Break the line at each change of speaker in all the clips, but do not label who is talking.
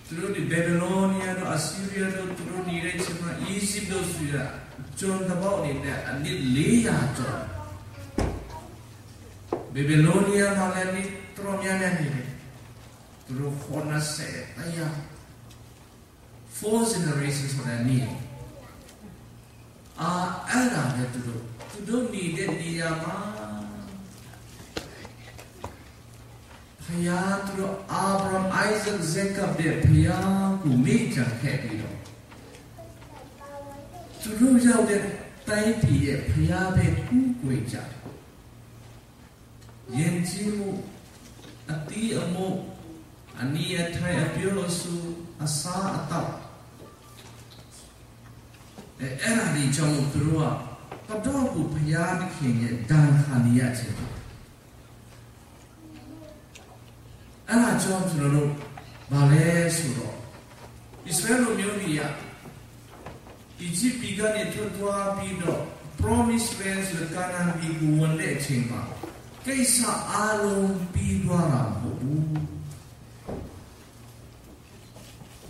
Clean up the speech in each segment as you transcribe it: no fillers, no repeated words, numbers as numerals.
through the Babylonian or Assyria through the Rachel Egypt John the body there and did Leah John Babylonian Malani Tromian through Hona said, Aya 4 generations for that need. Ada to do. To do needed the Yama. Paya to Abraham, Isaac, Jacob, the Paya, who made a happy. To lose out the Taipi, Paya, who great. Yenjimu, Ati Amo, Ania Try a Bulosu, Asa Atap. Era di John Turua, Padogu Payad King, Dan Haniati. Era John Turu, Vale Suro. Israel Munia. Egypt began a Tutua Bido, promised friends the Ghana Bigu one day chamber. Kaisa Alum Bidwara Hobu.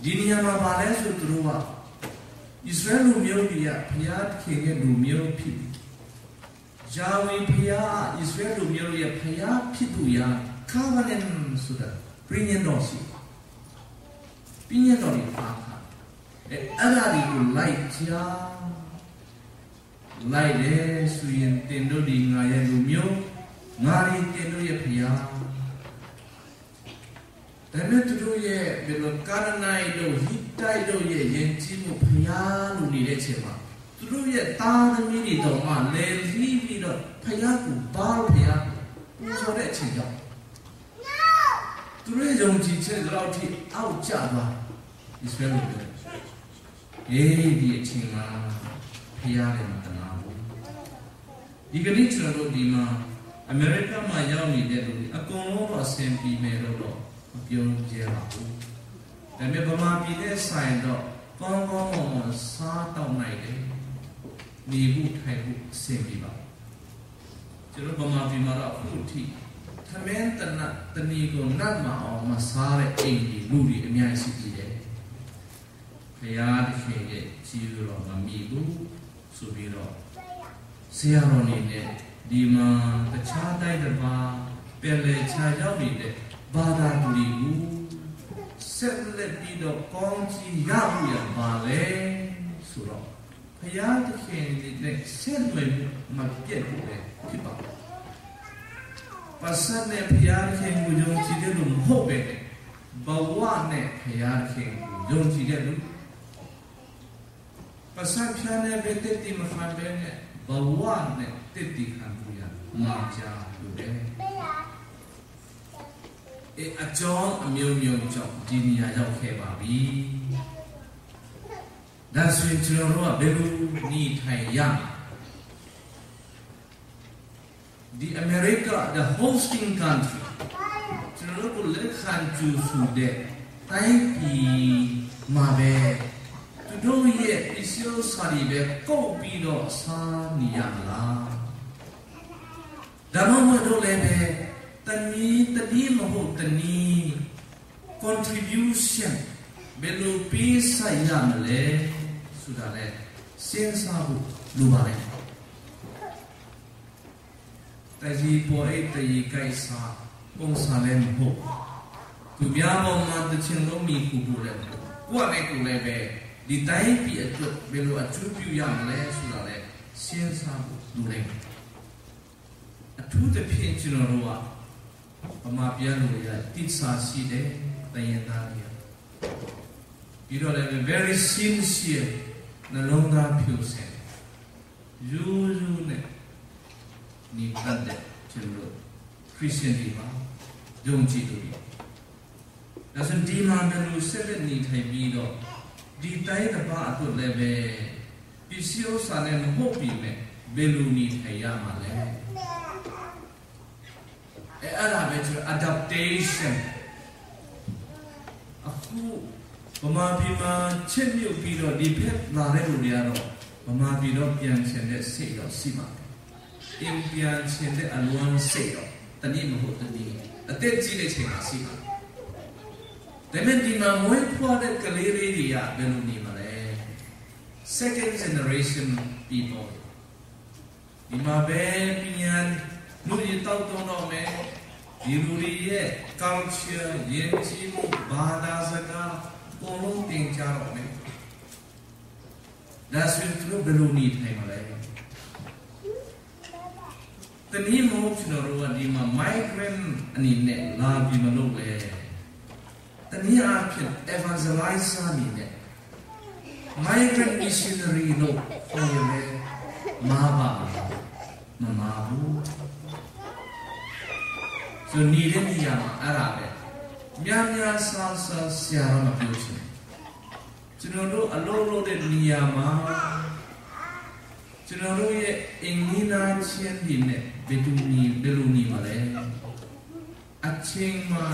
Diniama Vale Sutrua. Israel Lumiodia, Payat King and Lumio Pip. Jawi Paya, Israel Lumiodia, Paya Pipuya, Covenant Suda, Pinyandosi. Pinyandori Papa. And Alari light ya. Light there, Suyan Tendo di Naya Lumio, Mari Tendo ya Paya. Temetru ye belo karanai do hitai do ye yenjimu paya lu ni le chema. Tru ye ta de mi ni do ma le li bi do paya ku ba paya pu so de chin jaw. Tru ye jong ji che lao thi ao ja ba. Israel lo. Di chin ma paya le ma tana bu. Di ka ni chno do di ma America ma yaw ni de lu a kon lo a sin pi me lo Beyond Jerahu. Then the Bama be there signed up. Gong Sat on night. Nibu Taibu Semiba. Jerobama be Mara Puti. Command the nut, the Nigo Nadma or Masare Amy, Ludi, and Yansiki. Payad Kege, Chiro, Amibu, Subiro. Siaronine, Dima, the child died about Pele Chayawide. Bada Ligu, Settle Bido Conchi Yabuya Vale, Suro. Payat King did Settle Maget, Pipa. Pasane Payat King with Yon Chidilum Hobe, Bawane Payat King, Yon Chidilum. Pasan Piane Betty Mafabene, Bawane, Titi Hantuya, Marja, Lude. A John, a million job, Dinia Kebabi. That's when Chiloroa Beru need Hayam. The America, the hosting country, Chiloroa Lekhan Jusude, Taipi Mabe, to do yet is your Saribe, go Bido Saniala. Danoma Dolebe. Tani maho tani contribution belu pisa yamle sudale sensabu lubare taji poe tayi kaisa bongsalem ho tu biamo ma de chenlo mi kubule kwa ne ku le be di tai pi atut belu attribute yamle sudale sensabu lure atu de phin chino ro Ama piano ya titsa si de tayenda ya. You know that very sincere na longa piuse. Juju ne ni tande chelo Christian dima dong chi do. Dasan dima melu seven ni thai bi do di tai da ba atut le be pisio sa ne mo pi me belu ni thai ya ma le. Adaptation. Aku pemabima cenyu bido dipet lare ludiano. Pemabino pian cende seyo sima. Impian cende aluan seyo. Tani mahu tani. Aten cile cema sima. men di ma moi phwa de kaleri ri ya belu ni ma le second generation people di ma be pinyan nu yi tau to no me di lu ri ye culture yin chi mu ba da sa ka ko long tin cha ro me da swin tu belu ni thai ma leตอนนี้มองชิโนโรวันดีมาไมเกรนอันนี้เนี่ยลาบิมาโลกเลยตอนนี้อาเป็นเอวานเซลไลซ์อันนี้เนี่ยไมเกรนมิชชันนารีโลกโอ้ยเลยมาบ้ามาบูส่วนนี้เรื่องนี้อย่างอะไรเนี่ยมีอะไรสารสารเสียเรามาพิจารณาชิโนโรอโลโลเดนียามาชิโนโรရဲ့အင်္ဂိနာချင်းဒီနဲ့ဘယ်လိုနေမှာလဲအချင်းမှာ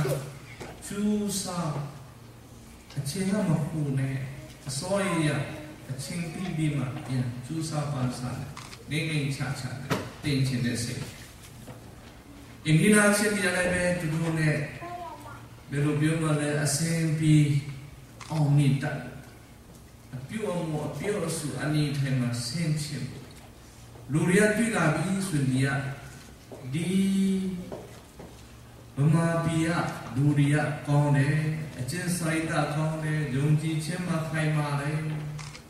ကျူးစားအချင်းကမဟုတ်နဲ့အစောရအချင်းပြီးမှပြန်ကျူးစားပန်းစားနေနေချာတင်ချင်တဲ့စိတ်အင်္ဂိနာချင်းဒီလည်းပဲသူတို့နဲ့ဘယ်လိုပြောမလဲအစင်ပြီးအောင်နေတတ်အပြုံးမအပြုံးစုအနိထိုင်မှာဆင်းချင်းလူရည်တွေ့လာပြီးဆိုရင်ဒီဗမာပြည်ကလူတွေကကောင်းတယ်အကျဉ်းဆိုင်တာကောင်းတယ်ယုံကြည်ခြင်းမှာခိုင်မာတယ်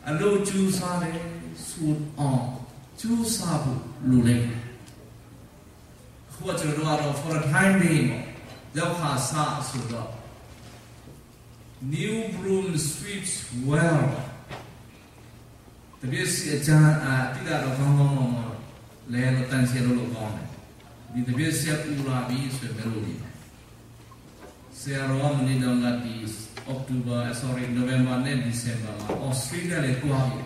အလို့ကျူးစားတယ်ဆိုအောင်ကျူးစားဖို့လူလေးခုကျွန်တော်တို့ကတော့ for a time being ရောက်ခါစားဆိုတော့ New Broom sweeps wellတပြည့်စီအချမ်းတိကတော့ကောင်းကောင်းလဲတော့တန်စီလို့ကောင်းတယ်ဒီတပြည့်စီပူလာပြီးဆိုပဲလို့ဒီဆရာတော်မနေ့တော့ကဒီ November နဲ့ December မှာ Australia လေတွားပြီ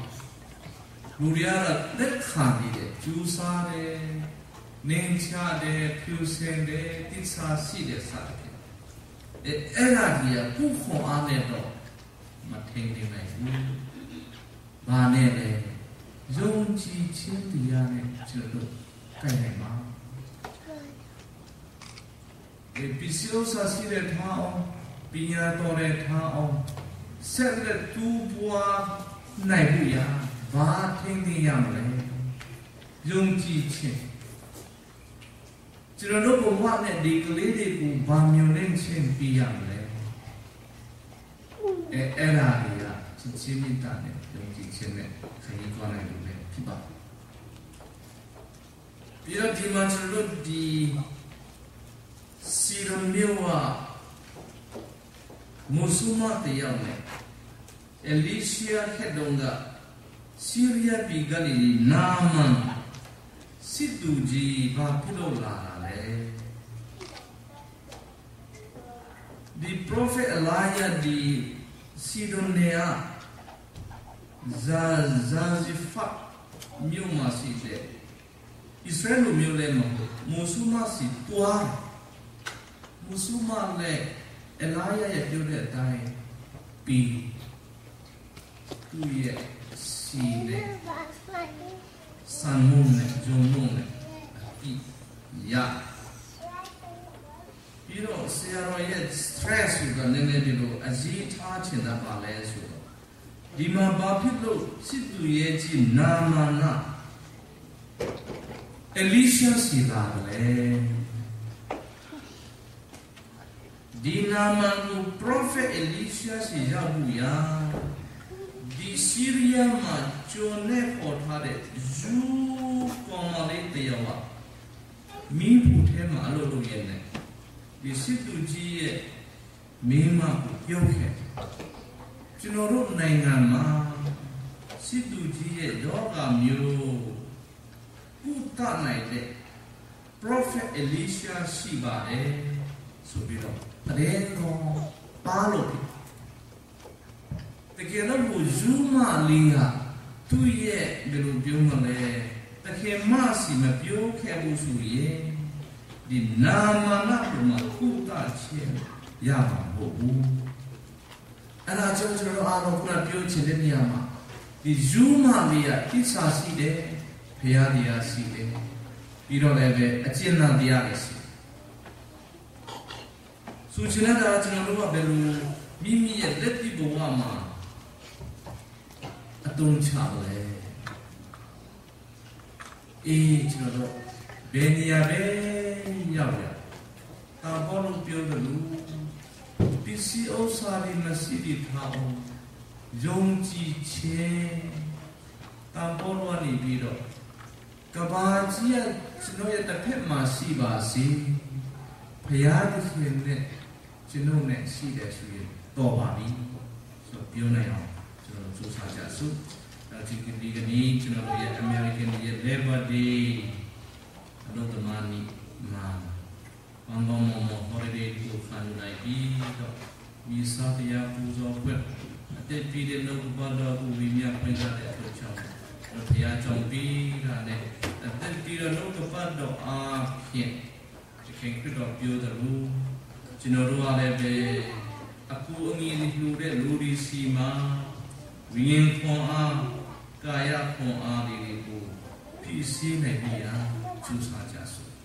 လူတွေကတော့လက်ခံပြီးတယ်ကျူးစားတယ်နင်းချတယ်ဖြူစင်တယ်တိစားရှိတယ်စားတယ်အဲ့ဒါကြီးကပုခွန်အားနဲ့တော့မထင်နေနိုင်ဘူးဘာနဲ့လဲယုံကြည်ခြင်းတရားနဲ့ကျွန်တော်ကိုင်နိုင်မှာပစ္စည်းစာစီတဲ့ထားအောင်ပညာတော်တဲ့ထားအောင်ဆက်လက်တူပွားနိုင်ဘူးရဘာထင်သိရမလဲယုံကြည်ခြင်းကျွန်တော်တို့ဘဝနဲ့ဒီကလေးတွေကိုဘာမျိုးနဲ့ချင်းပြရမလဲအဲ့ဒါတွေကချင်းမိတာနဲ့ယုံကြည်ခြင်းနဲ့ခရီးသွားနိုင်လို့လည်းဖြစ်ပါပြီးတော့ဒီမှာကျွန်တော်တို့ဒီစီရုံမျိုးကမုဆုမတယောက်နဲ့အလီရှီယာခက်တုံးကဆီးရီးယားပြည်ကနေနာမန်စစ်သူကြီးဘာဖြစ်လို့လာတာလဲဒီ prophet Elijah ဒီစီဒိုနီယာဇာဇီဖတ်မြို့မှာရှိတဲ့ဣသရေလမြို့လည်းမဟုတ်မုဆုမရှိတွားမုဆုမလည်းအလာယရဲ့ပြောတဲ့အတိုင်းပြီးသူရဲ့စီနဲ့စံမုန်နဲ့ဂျုံမုန်နဲ့ပြီးရပြီးတော့ဆရာတော်ရဲ့ stress ကလည်းနည်းနည်းဒီလိုအကြီးထားချင်တာပါလဲဆိုတော့ဒီမှာဘာဖြစ်လို့စစ်သူရဲ့ကြီးနာမနာအလီရှာစီလာတယ်ဒီနာမကို prophet Elisha စီရောက်ဘူးရဒီဆီးရီးယားမှာဂျွန်နဲ့ပေါ်ထားတဲ့ယူကောင်မလေးတယောက်မိဖို့ထဲမှာအလုပ်လုပ်ရနေဒီစစ်သူကြီးရဲ့မိမကိုပြုတ်ခဲ့ကျွန်တော်တို့နိုင်ငံမှာစစ်သူကြီးရဲ့ယောဂမျိုးဥတနိုင်တဲ့ prophet Elisha ရှိပါတယ်ဆိုပြီးတော့တကယ်တော့ပါလို့တကယ်တော့ဘူဇူမာလီကသူ့ရဲ့ဘယ်လိုပြောမလဲတကယ်မှစီမပြောခဲ့ဘူးဆိုရင်ဒီနာမနာမှာကုသခြင်းရမှာမဟုတ်ဘူးအဲ့ဒါကျွန်တော်အားလုံးကပြောချင်တဲ့နေရာမှာဒီဇူမာလီကတိစ္ဆာရှိတယ်ဖရာတရားရှိတယ်ပြီးတော့လည်းပဲအကျဉ်းသားတရားလည်းရှိဆိုချင်တာကျွန်တော်တို့ကဘယ်လို မိမိရဲ့လက်တိဘဝမှာအတုံးချလဲကျွန်တော်ဘယ်နေရာပဲရောက်ရတာဘောလုံးပြောတယ်လို့ပစ္စည်းဥစ္စာတွေမရှိတဲ့ထားအောင်ယုံကြည်ခြင်းတာဘောလုံးကနေပြီးတော့ကဘာကြီးကကျွန်တော်ရဲ့တစ်ဖက်မှာရှိပါစေဘုရားသခင်နဲ့ကျွန်တော်နဲ့ရှိတယ်ဆိုရင်တော်ပါပြီဆိုပြောနိုင်အောင်ကျွန်တော်စူးစမ်းကြစို့ဒီကနေ့ကျွန်တော်ရဲ့ American ရဲ့ Labor Day အလုပ်သမားနေ့မှာဘာမှမ holiday ကိုခံနိုင်ပြီးတော့မိစားတရားပူဇော်ပွဲအတက်ပြည်တဲ့လောကဘာတော်ကိုဝိညာဉ်ဖွင့်ထားတဲ့အတွက်ကြောင့်ဘုရားကြောင့်ပြီးတာနဲ့အတက်ပြည်တဲ့လောကဘာတော်အားဖြင့်ဒီခင်ခရစ်တော်ပြောတယ်လို့ကျွန်တော်တို့ကလည်းပဲအခုအငြင်းလူတဲ့လူဒီစီမှာဝိညာဉ်ခွန်အားကာယခွန်အားတွေကိုဖြစ်စေနိုင်ပြီအားကျူးစာကြစို့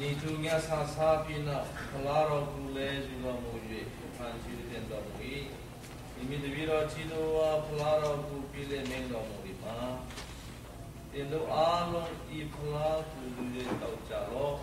ဒီသူမြတ်ဆာစားပြီးနောက်ဖလားတော်ကူလဲယူတော်မူ၍ဖန်ဆီးတဲ့တော်မူ၏ဒီမိတပည့်တော်ချီတော်ဝါဖလားတော်ကူပြီးလဲမင်းတော်မူ၏မှာတင်တို့အားလုံးဤဖလားကူလူရဲ့တောက်ကြတော့